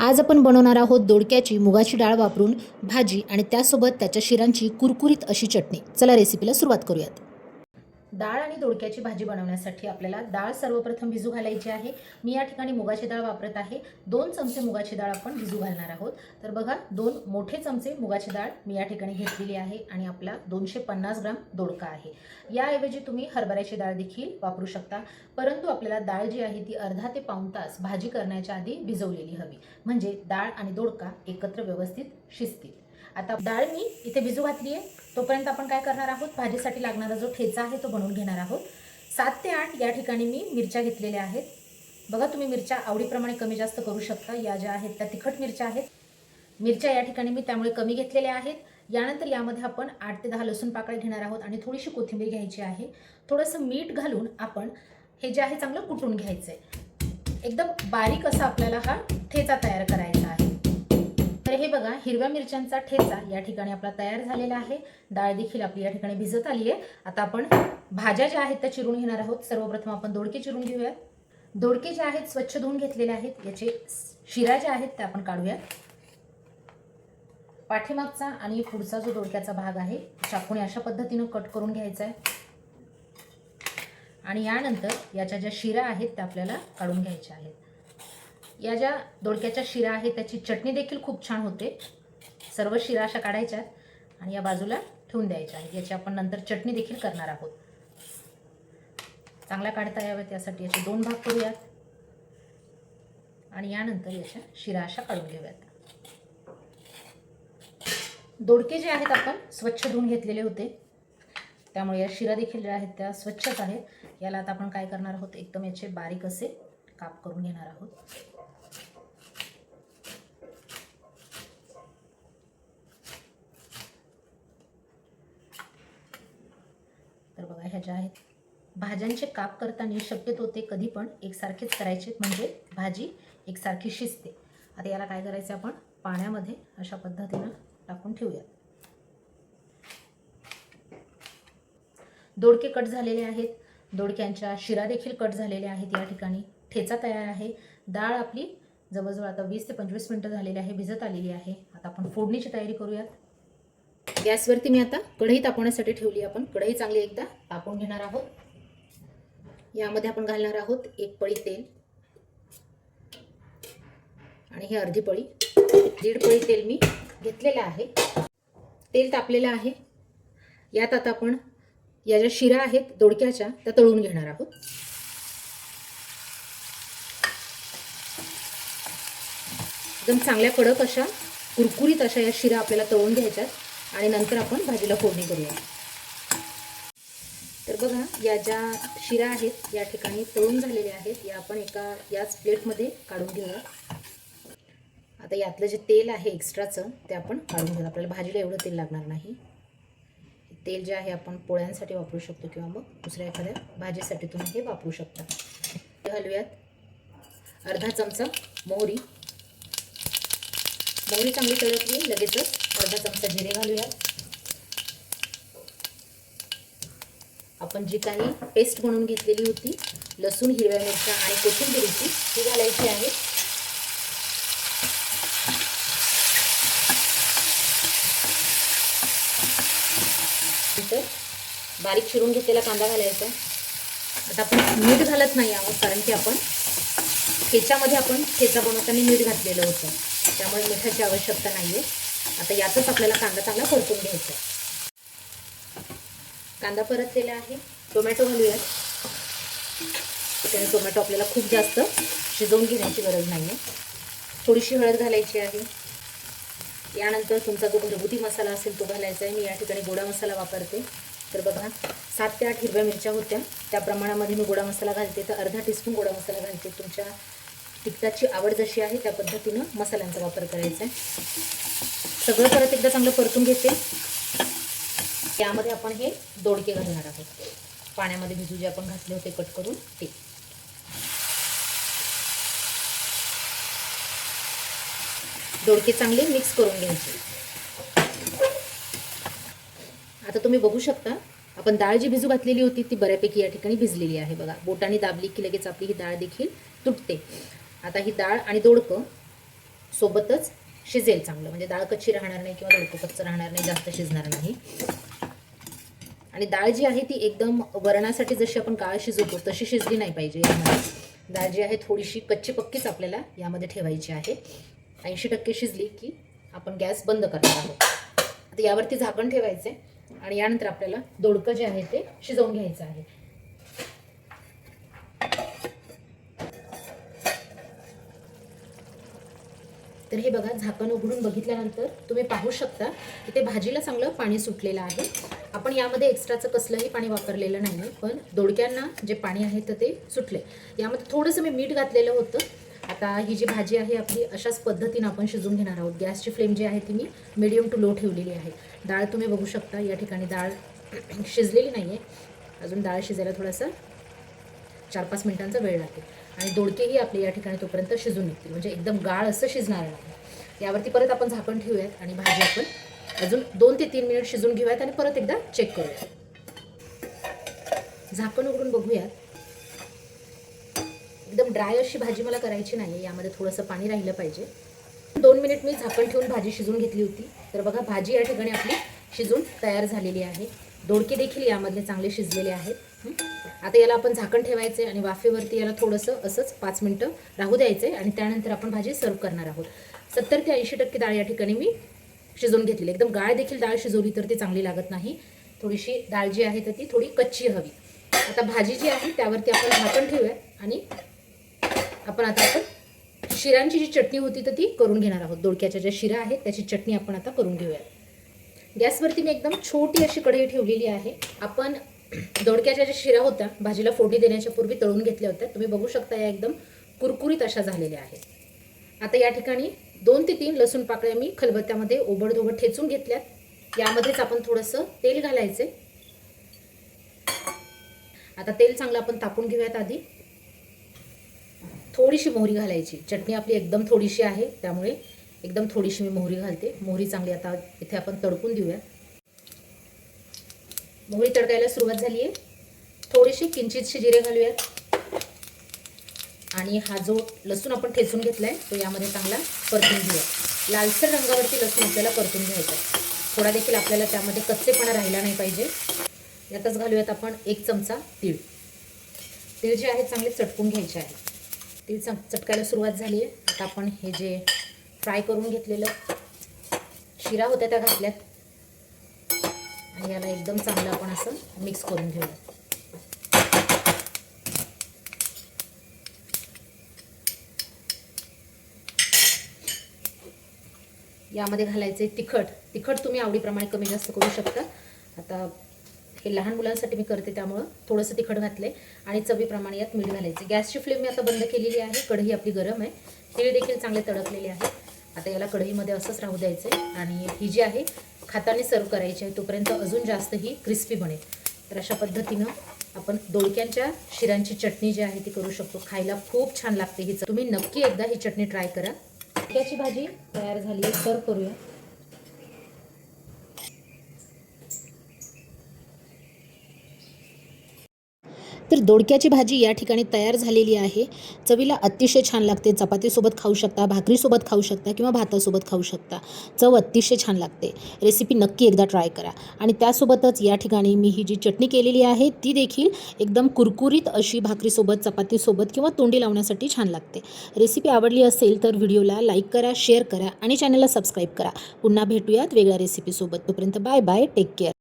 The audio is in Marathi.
आज आपण बनवणार आहोत दोडक्याची मुगाची डाळ वापरून भाजी आणि त्यासोबत त्याच्या शिरांची कुरकुरीत अशी चटणी। चला रेसिपीला सुरुवात करूयात। डाळ आणि दोडक्याची भाजी बनवण्यासाठी आपल्याला डाळ सर्वप्रथम भिजू घालायची आहे। मी या ठिकाणी मुगाची डाळ वापरत आहे। 2 चमचे मुगाची डाळ आपण भिजू घालणार आहोत। तर बघा 2 मोठे चमचे मुगाची डाळ मी या ठिकाणी घेतलेली आहे आणि आपला 250 ग्राम दोडका आहे। याऐवजी तुम्ही हरभऱ्याची डाळ देखील वापरू शकता, परंतु आपल्याला डाळ जी आहे ती अर्धा ते पाऊण तास भाजी करण्याच्या आधी भिजवलेली हवी, म्हणजे डाळ आणि दोडका एकत्र व्यवस्थित शिजतील। आता डाळ मी इथे भिजू घातली आहे, तोपर्यंत आपण काय करणार आहोत, भाजीसाठी लागणारा जो ठेचा आहे तो बनवून घेणार आहोत। 7 ते 8 या ठिकाणी मी मिरच्या घेतलेल्या आहेत। बघा तुम्ही मिरच्या आवडीप्रमाणे कमी जास्त करू शकता। या ज्या आहेत त्या तिखट मिरच्या आहेत। मिरच्या या ठिकाणी मी त्यामुळे कमी घेतलेल्या आहेत। यानंतर यामध्ये आपण 8 ते 10 लसूण पाकळ्या घेणार आहोत आणि थोडीशी कोथिंबीर घ्यायची आहे। थोडंसं मीठ घालून आपण हे जे आहे चांगलं कुटून घ्यायचं आहे। एकदम बारीक असा आपल्याला हा ठेचा तयार करायचा आहे। तर हे बघा हिरव्या मिरच्यांचा ठेचा या ठिकाणी आपला तयार झालेला आहे। डाळ देखील आपली या ठिकाणी भिजत आली आहे। आता आपण भाज्या ज्या आहेत त्या चिरून घेणार आहोत। सर्वप्रथम आपण दोडके चिरून घेऊयात। दोडके जे आहेत स्वच्छ धुवून घेतलेले आहेत। याचे शिरा ज्या आहेत त्या आपण काढूयात। पाठीमागचा आणि पुढचा जो दोडक्याचा भाग आहे चाकूने अशा पद्धतीने कट करून घ्यायचा आहे आणि यानंतर याच्या ज्या शिरा आहेत त्या आपल्याला काढून घ्यायच्या आहेत। या ज्या दोडक्याच्या शिरा आहेत त्याची चटणी देखील खूप छान होते। सर्व शिरा अशा काढायच्या आणि या बाजूला ठेवून द्यायच्या आहेत। याची आपण नंतर चटणी देखील करणार आहोत। चांगल्या काढता याव्यात यासाठी याचे 2 भाग करूयात आणि यानंतर याच्या शिरा अशा काढून घेऊयात। दोडके जे आहेत आपण स्वच्छ धुवून घेतलेले होते, त्यामुळे या शिरा देखील ज्या आहेत त्या स्वच्छच आहेत। याला आता आपण काय करणार आहोत, एकदम याचे बारीक असे काप करून घेणार आहोत। तर बघा ह्या ज्या आहेत भाज्यांचे काप करताना शक्यतो ते कधी पण एकसारखेच करायचे, म्हणजे भाजी एकसारखी शिजते। आता याला काय करायचं, आपण पाण्यामध्ये अशा पद्धतीने टाकून ठेवूया। दोडके कट झालेले आहेत। दोडक्यांच्या शिरा देखील कट झालेल्या आहेत। या ठिकाणी ठेचा तयार आहे। डाळ आपली जवळजवळ आता 20 ते 25 मिनिटं झालेली आहे, भिजत आलेली आहे। आता आपण फोडणीची तयारी करूयात। गॅसवरती मी आता कढई तापवण्यासाठी ठेवली। आपण कढई चांगली एकदा तापवून घेणार आहोत। यामध्ये आपण घालणार आहोत 1 पळी तेल आणि ही अर्धी पळी, 1.5 पळी तेल मी घेतलेलं आहे। तेल तापलेलं आहे। यात आता आपण या ज्या शिरा आहेत दोडक्याच्या त्या तळून घेणार आहोत। एकदम चांगल्या कडक अशा कुरकुरीत अशा या शिरा आपल्याला तळून घ्यायच्यात आणि नंतर आपण भाजीला फोडणी करूया। तर बघा या ज्या शिरा आहेत या ठिकाणी तळून झालेल्या आहेत। या आपण याच प्लेटमध्ये काढून घेऊया। आता यातलं जे तेल आहे एक्स्ट्राचं ते आपण काढून घेऊया। आपल्याला भाजीला एवढं तेल लागणार नाही। तेल जे आहे आपण पोळ्यांसाठी वापरू शकतो किंवा मग दुसऱ्या एखाद्या भाजीसाठी तुम्ही हे वापरू शकता। घालूयात अर्धा चमचा मोहरी। मोहरी चांगली तळतली लगेचच अर्धा चमचा जिरे घालूयात। आपण जी काही पेस्ट बनवून घेतलेली होती लसूण, हिरव्या मिरच्या आणि कोथिंबीरची ती घालायची आहे। बारीक चिरून घेतलेला कांदा घालायचा। आता आपण मीठ घालत नाही आहोत, कारण की आपण ठेच्यामध्ये आपण ठेचा बनवताना मीठ घातलेलं होतं, त्यामुळे मिठाची आवश्यकता नाही आहे। आता यातच आपल्याला कांदा चांगला परतून घ्यायचा आहे। कांदा परतलेला आहे। टोमॅटो घालूयात। त्याने टोमॅटो आपल्याला खूप जास्त शिजवून घेण्याची गरज नाही आहे। थोडीशी हळद घालायची आहे। यानंतर तुमचा जो घरगुती मसाला असेल तो घालायचा आहे। मी या ठिकाणी गोडा मसाला वापरते। तर बघा 7 ते 8 हिरव्या मिरच्या होत्या, त्या प्रमाणामध्ये मी गोडा मसाला घालते। तर अर्धा टीस्पून गोडा मसाला घालते। तुमच्या तिखटाची आवड जशी आहे त्या पद्धतीनं मसाल्यांचा वापर करायचा आहे। सगळं परत एकदा चांगलं परतून घेते। यामध्ये आपण हे दोडके घालणार आहोत, पाण्यामध्ये भिजू जे आपण घातले होते कट करून ते। दोडके चांगले मिक्स करून घ्यायचे। आता तुम्ही बघू शकता आपण डाळ जी भिजू घातलेली होती ती बऱ्यापैकी या ठिकाणी भिजलेली आहे। बघा बोटाने दाबली की लगेच आपली ही डाळ देखील तुटते। आता ही डाळ आणि दोडकं सोबतच शिजेल चांगलं, म्हणजे डाळ कच्ची राहणार नाही किंवा दोडकं कच्चं राहणार नाही, जास्त शिजणार नाही. आणि डाळ जी आहे ती एकदम वरणासाठी जशी आपण डाळ शिजवतो तशी शिजली नाही पाहिजे. यामध्ये डाळ जी आहे थोडीशी कच्ची पक्कीच आपल्याला यामध्ये ठेवायची आहे. 80% शिजली की आपण गॅस बंद करणार आहोत. आता यावरती झाकण ठेवायचं आहे आणि यानंतर आपल्याला दोडकं जे आहे ते शिजवून घ्यायचं आहे. तर हे बघा, झाकण उघडून बघितल्यानंतर तुम्ही पाहू शकता की ते भाजीला चांगलं पाणी सुटलेलं आहे. आपण यामध्ये एक्स्ट्राचं कसलंही पाणी वापरलेलं नाही आहे, पण दोडक्यांना जे पाणी आहे तर ते सुटले. यामध्ये थोडंसं मी मीठ घातलेलं होतं. आता ही जी भाजी आहे आपली अशाच पद्धतीनं आपण शिजवून घेणार आहोत. गॅसची फ्लेम जी आहे ती मी मीडियम टू लो ठेवलेली आहे. डाळ तुम्ही बघू शकता या ठिकाणी डाळ शिजलेली नाही आहे, अजून डाळ शिजायला थोडासा 4-5 मिनिटांचा वेळ लागेल. आणि दोडकेही आपले या ठिकाणी तोपर्यंत शिजून निघतील, म्हणजे एकदम गाळ असं शिजणार नाही. यावरती परत आपण झाकण ठेवूयात आणि भाजी आपण अजून 2 ते 3 मिनिट शिजून घेऊयात आणि परत एकदा चेक करूयात. झाकण उघडून बघूयात. एकदम ड्राय अशी भाजी मला करायची नाही, यामध्ये थोडंसं पाणी राहिलं पाहिजे. 2 मिनिट मी झाकण ठेवून भाजी शिजून घेतली होती. तर बघा, भाजी या ठिकाणी आपली शिजून तयार झालेली आहे. दोडके देखील यामधले चांगले शिजलेले आहेत. आता याला आपण झाकण ठेवायचे आणि वाफेवरती याला थोडंसं असंच 5 मिनिटं राहू द्यायचे आणि त्यानंतर आपण भाजी सर्व करणार आहोत. 70 ते 80% डाळ या ठिकाणी मी शिजवून घेतलेली. एकदम गाळ देखील डाळ शिजवली तर ती चांगली लागत नाही. थोडीशी डाळ जी आहे तर ती थोडी कच्ची हवी. आता भाजी जी आहे त्यावरती आपण झाकण ठेवूया आणि आपण शिरांची जी चटणी होती तर ती करून घेणार आहोत. दोडक्याच्या ज्या शिरा आहेत त्याची चटणी आपण आता करून घेऊया. गॅसवरती मी एकदम छोटी अशी कढई ठेवलेली आहे. आपण दोडक्याच्या ज्या शिरा होत्या भाजीला फोडणी देण्याच्या पूर्वी तळून घेतल्या होत्या. तुम्ही बघू शकता या एकदम कुरकुरीत अशा झालेल्या आहेत. आता या ठिकाणी 2 ते 3 लसूण पाकळ्या मी खलबत्त्यामध्ये ओबडधोबड ठेचून घेतल्यात. यामध्येच आपण थोडंसं तेल घालायचे. आता तेल चांगलं आपण तापून घेऊयात. आधी थोडीशी मोहरी घालायची. चटणी आपली एकदम थोडीशी आहे त्यामुळे एकदम थोडीशी मी मोहरी घालते. मोहरी चांगली आता इथे आपण तडकून देऊया. मोहरी तडकायला सुरुवात झाली आहे. थोडीशी किंचितशी जिरे घालूयात आणि हा जो लसूण आपण ठेचून घेतलाय तो यामध्ये चांगला परतून घेऊया. लालसर रंगावरती लसूण आपल्याला परतून घ्यायचा. थोडा देखील आपल्याला त्यामध्ये कच्चेपणा राहिला नाही पाहिजे. यातच घालूयात आपण 1 चमचा तीळ. तीळ जे आहे चांगले चटकून घ्यायचे आहे. तीळ चटकायला सुरुवात झाली आहे. आता आपण हे जे फ्राय करून घेतलेलं शिरा होत्या त्या घातल्यात आणि याला एकदम चांगलं आपण असं मिक्स करून घेऊया. यामध्ये घालायचे तिखट. तिखट तुम्ही आवडीप्रमाणे कमी जास्त करू शकता. आता हे लहान मुलांसाठी मी करते त्यामुळं थोडंसं तिखट घातले आणि चवीप्रमाणे यात मीठ घालायचे. गॅसची फ्लेम मी आता बंद केलेली आहे. कढई आपली गरम आहे. तीळ देखील चांगले तडकलेले आहे. आता याला कढईमध्ये असंच राहू द्यायचं आहे आणि ही जी आहे खाताने सर्व करायची आहे, तोपर्यंत अजून जास्त ही क्रिस्पी बनेल. तर अशा पद्धतीनं आपण दोडक्यांच्या शिरांची चटणी जी आहे ती करू शकतो. खायला खूप छान लागते ही. तुम्ही नक्की एकदा ही चटणी ट्राय करा. दोडक्याची भाजी तयार झाली आहे. सर्व करूया. तर दोडक्याची भाजी या ठिकाणी तयार झालेली आहे. चवीला अतिशय छान लागते. चपातीसोबत खाऊ शकता, भाकरीसोबत खाऊ शकता किंवा भातासोबत खाऊ शकता. चव अतिशय छान लागते. रेसिपी नक्की एकदा ट्राय करा. आणि त्यासोबतच या ठिकाणी मी ही जी चटणी केलेली आहे ती देखील एकदम कुरकुरीत अशी भाकरीसोबत, चपातीसोबत किंवा तोंडी लावण्यासाठी छान लागते. रेसिपी आवडली असेल तर व्हिडिओला लाईक करा, शेअर करा आणि चॅनलला सबस्क्राईब करा. पुन्हा भेटूयात वेगळ्या रेसिपीसोबत. तोपर्यंत बाय बाय. Take care.